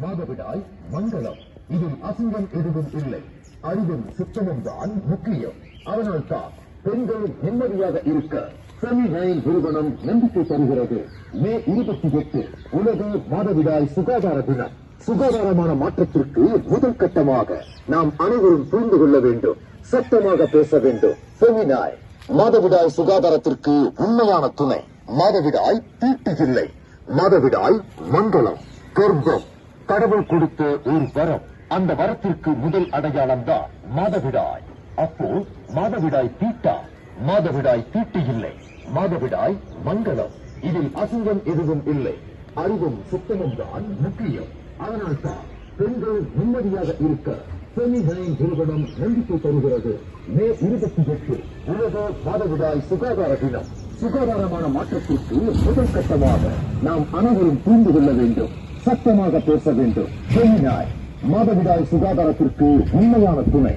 மாதவிடாய் மங்களம். இதில் அசிங்கம் எதுவும் இல்லை. அறிவும் சுத்தமும் தான் முக்கியம். அதனால் தான் பெண்கள் நிம்மதியாக இருக்க ஃபெமினைல் நிறுவனம் நம்பிக்கை தருகிறது. மே 28 உலக மாதவிடாய் சுகாதார தினம். சுகாதாரமான மாற்றத்திற்கு முதல் கட்டமாக நாம் அனைவரும் புரிந்து கொள்ள வேண்டும், சத்தமாக பேச வேண்டும். ஃபெமினைல் மாதவிடாய் சுகாதாரத்திற்கு உண்மையான துணை. மாதவிடாய் தீட்டு இல்லை, மாதவிடாய் மங்களம். கர்ப்பம் கடவுள் கொடுத்த ஒரு வரம். அந்த வரத்திற்கு முதல் அடையாளம் தான் மாதவிடாய். அப்போ மாதவிடாய் தீட்டா? மாதவிடாய் தீட்டு இல்லை, மாதவிடாய் மங்களம். இதில் அசிங்கம் எதுவும் இல்லை. அறிவும் சுத்தமும் தான் முக்கியம். அதனால் தான் பெண்கள் நிம்மதியாக இருக்க ஃபெமினைல் நிறுவனம் நம்பிக்கை தருகிறது. மே 28 உலக மாதவிடாய் சுகாதார தினம். சுகாதாரமான மாற்றத்திற்கு முதல் கட்டமாக நாம் அனைவரும் புரிந்து கொள்ள வேண்டும், சத்தமாக பேச வேண்டும். ஃபெமினைல் மாதவிடாய் சுகாதாரத்திற்கு உண்மையான துணை.